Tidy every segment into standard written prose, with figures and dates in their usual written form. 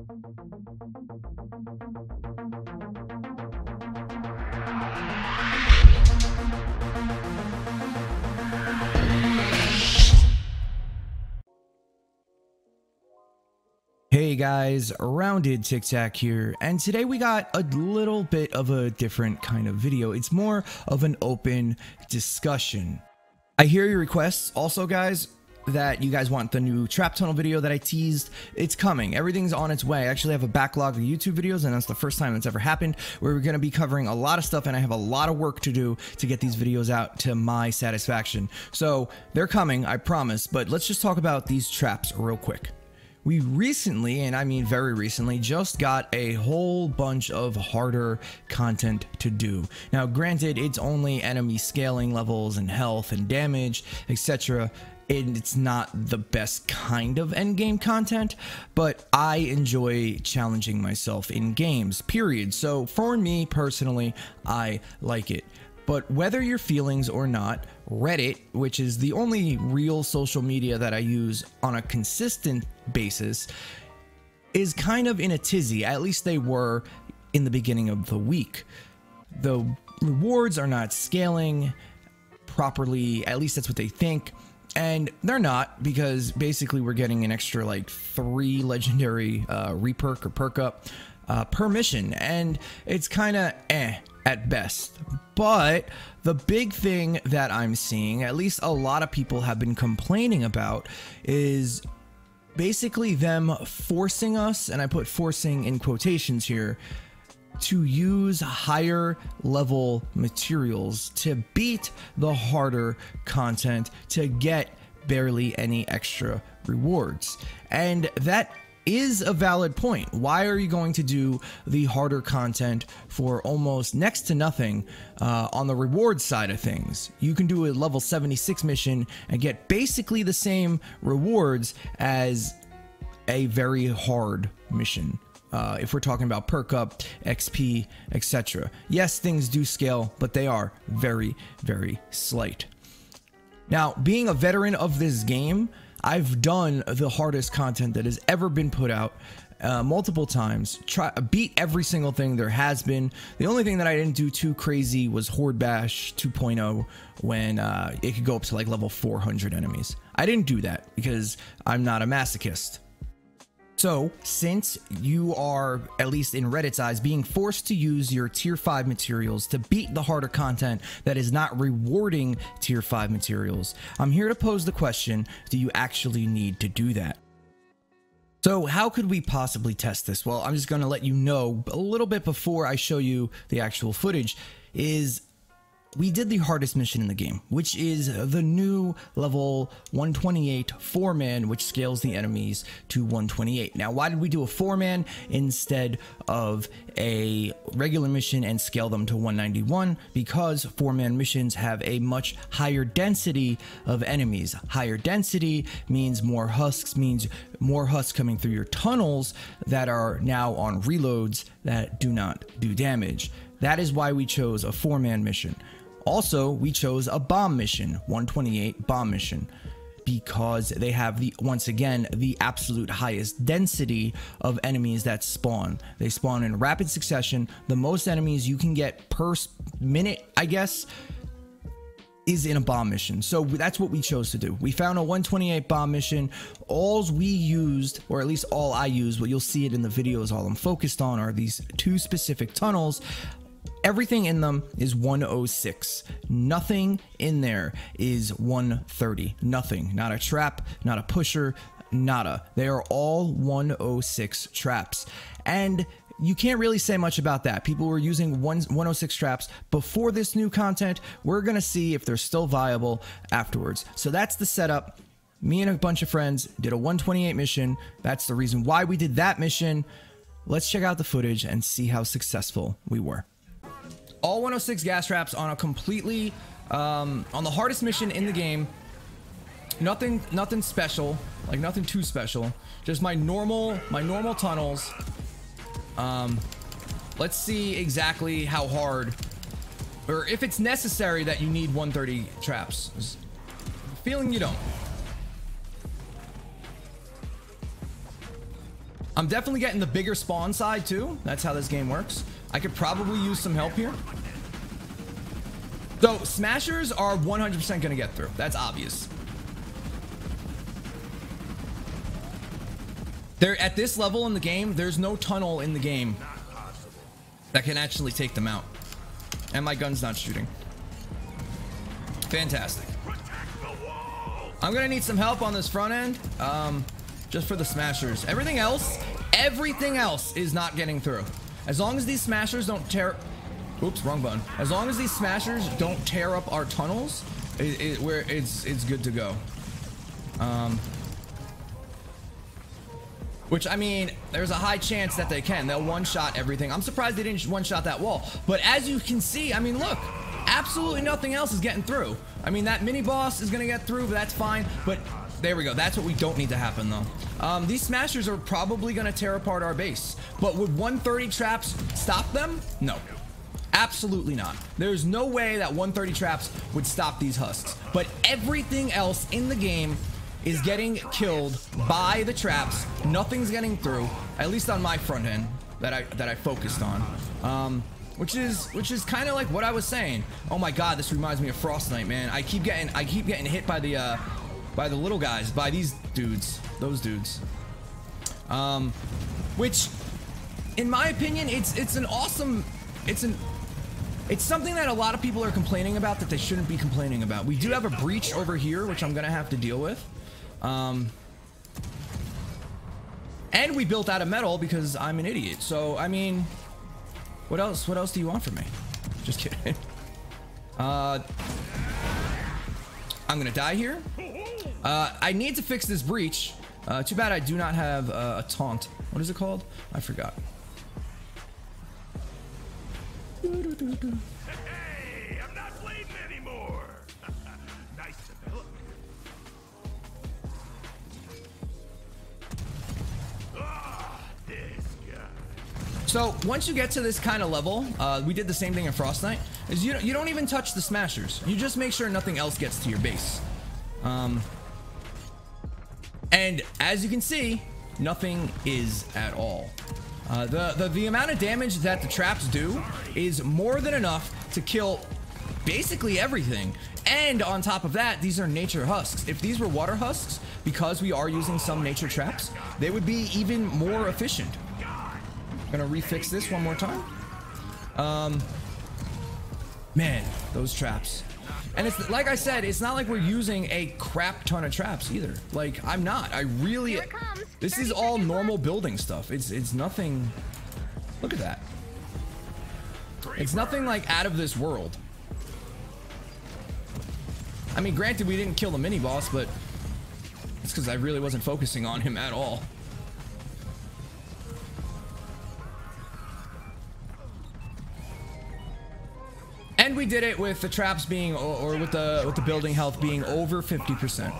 Hey guys, RoundedTikTak here, and today we got a little bit of a different kind of video. It's more of an open discussion. I hear your requests also, guys, that you guys want the new trap tunnel video that I teased. It's coming. Everything's on its way. I actually have a backlog of YouTube videos, and that's the first time it's ever happened, where we're going to be covering a lot of stuff, and I have a lot of work to do to get these videos out to my satisfaction. So they're coming, I promise, but let's just talk about these traps real quick. We recently, and I mean very recently, just got a whole bunch of harder content to do. Now, granted, it's only enemy scaling levels and health and damage, etc. And it's not the best kind of endgame content, but I enjoy challenging myself in games, period. So for me personally, I like it. But whether your feelings or not, Reddit, which is the only real social media that I use on a consistent basis, is kind of in a tizzy. At least they were in the beginning of the week. The rewards are not scaling properly, at least that's what they think. And they're not, because basically we're getting an extra like 3 legendary reperk or perk up per mission, and it's kind of at best. But the big thing that I'm seeing, at least a lot of people have been complaining about, is basically them forcing us, and I put forcing in quotations here, to use higher level materials to beat the harder content to get barely any extra rewards. And that is a valid point. Why are you going to do the harder content for almost next to nothing on the reward side of things? You can do a level 76 mission and get basically the same rewards as a very hard mission. If we're talking about perk up, XP, etc. Yes, things do scale, but they are very, very slight. Now, being a veteran of this game, I've done the hardest content that has ever been put out multiple times. Beat every single thing there has been. The only thing that I didn't do too crazy was Horde Bash 2.0 when it could go up to like level 400 enemies. I didn't do that because I'm not a masochist. So, since you are, at least in Reddit's eyes, being forced to use your tier 5 materials to beat the harder content that is not rewarding tier 5 materials, I'm here to pose the question, do you actually need to do that? So how could we possibly test this? Well, I'm just going to let you know a little bit before I show you the actual footage. We did the hardest mission in the game, which is the new level 128 4-man, which scales the enemies to 128. Now, why did we do a 4-man instead of a regular mission and scale them to 191? Because 4-man missions have a much higher density of enemies. Higher density means more husks, coming through your tunnels that are now on reloads that do not do damage. That is why we chose a 4-man mission. Also, we chose a bomb mission, 128 bomb mission, because they have once again, the absolute highest density of enemies that spawn. They spawn in rapid succession. The most enemies you can get per minute, I guess, is in a bomb mission. So that's what we chose to do. We found a 128 bomb mission. All we used, or at least all I used, what you'll see it in the videos, all I'm focused on are these 2 specific tunnels. Everything in them is 106. Nothing in there is 130. Nothing. Not a trap, not a pusher, nada. They are all 106 traps. And you can't really say much about that. People were using 106 traps before this new content. We're going to see if they're still viable afterwards. So that's the setup. Me and a bunch of friends did a 128 mission. That's the reason why we did that mission. Let's check out the footage and see how successful we were. All 106 gas traps on a completely on the hardest mission in the game. Nothing special, like nothing too special. Just my normal tunnels. Let's see exactly how hard, or if it's necessary that you need 130 traps. Feeling you don't. I'm definitely getting the bigger spawn side too. That's how this game works. I could probably use some help here. So smashers are 100% going to get through. That's obvious. They're at this level in the game. There's no tunnel in the game that can actually take them out. And my gun's not shooting. Fantastic. I'm going to need some help on this front end. Just for the smashers. Everything else is not getting through. As long as these smashers don't tear... Oops, wrong button. As long as these smashers don't tear up our tunnels, it's good to go. Which, I mean, there's a high chance that they can. They'll one-shot everything. I'm surprised they didn't one-shot that wall. But as you can see, I mean, look, absolutely nothing else is getting through. I mean, that mini-boss is going to get through, but that's fine. But there we go. That's what we don't need to happen, though. These smashers are probably going to tear apart our base. But would 130 traps stop them? No. Absolutely not. There's no way that 130 traps would stop these husks. But everything else in the game is getting killed by the traps. Nothing's getting through, at least on my front end that I focused on. Which is kind of like what I was saying. Oh my god, this reminds me of Fortnite, man. I keep getting hit by the little guys, by these dudes, those dudes. Which, in my opinion, it's something that a lot of people are complaining about that they shouldn't be complaining about. We do have a breach over here, which I'm gonna have to deal with. And we built out of metal because I'm an idiot. So I mean, what else do you want from me? Just kidding. I'm gonna die here. I need to fix this breach. Too bad I do not have a taunt. What is it called? I forgot. Hey, I'm not bleeding anymore. Nice development. This guy. So once you get to this kind of level, we did the same thing in Fortnite. Is you don't even touch the smashers. You just make sure nothing else gets to your base. And as you can see, nothing is at all. The amount of damage that the traps do is more than enough to kill basically everything. And on top of that, these are nature husks. If these were water husks, because we are using some nature traps, they would be even more efficient. I'm gonna refix this one more time. Man, those traps. And it's like I said, it's not like we're using a crap ton of traps either. Like, I'm not. This is all normal building stuff. It's nothing. Look at that. It's nothing like out of this world. I mean, granted, we didn't kill the mini boss, but it's because I really wasn't focusing on him at all. And we did it with the traps being, or with the building health being over 50%.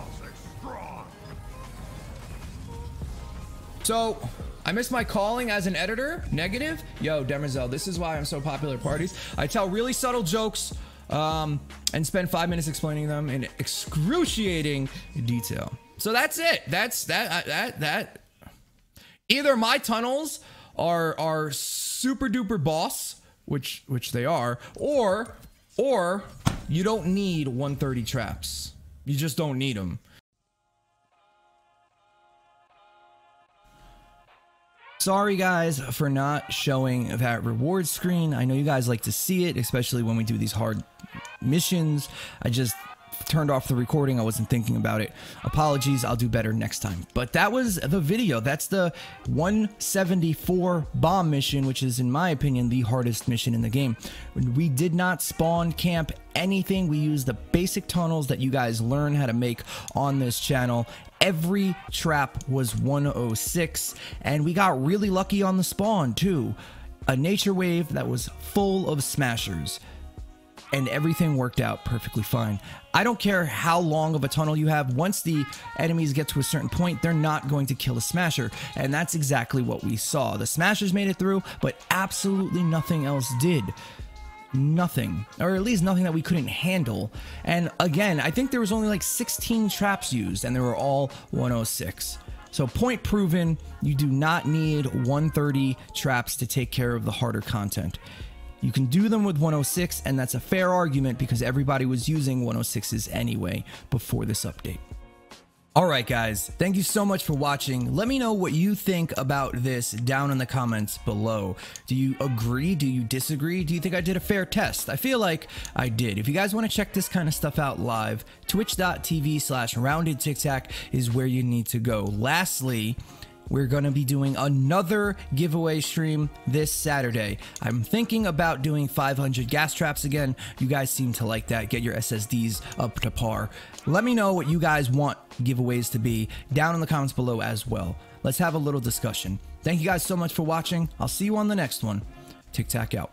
So I missed my calling as an editor. Negative. Yo, Demerzel, this is why I'm so popular at parties. I tell really subtle jokes and spend 5 minutes explaining them in excruciating detail. So that's it. That either my tunnels are super duper boss, which they are, or you don't need 130 traps. You just don't need them. Sorry guys for not showing that reward screen. I know you guys like to see it, especially when we do these hard missions. I just turned off the recording. I wasn't thinking about it. Apologies. I'll do better next time. But that was the video. That's the 174 bomb mission, which is, in my opinion, the hardest mission in the game. We did not spawn camp anything. We used the basic tunnels that you guys learn how to make on this channel. Every trap was 106, and we got really lucky on the spawn too. A nature wave that was full of smashers, and everything worked out perfectly fine. I don't care how long of a tunnel you have. Once the enemies get to a certain point, they're not going to kill a smasher, and that's exactly what we saw. The smashers made it through, but absolutely nothing else did. Nothing, or at least nothing that we couldn't handle. And again, I think there was only like 16 traps used, and they were all 106. So point proven, you do not need 130 traps to take care of the harder content. You can do them with 106, and that's a fair argument because everybody was using 106s anyway before this update. Alright guys, thank you so much for watching. Let me know what you think about this down in the comments below. Do you agree? Do you disagree? Do you think I did a fair test? I feel like I did. If you guys want to check this kind of stuff out live, twitch.tv/RoundedTikTak is where you need to go. Lastly, we're going to be doing another giveaway stream this Saturday. I'm thinking about doing 500 gas traps again. You guys seem to like that. Get your SSDs up to par. Let me know what you guys want giveaways to be down in the comments below as well. Let's have a little discussion. Thank you guys so much for watching. I'll see you on the next one. TikTak out.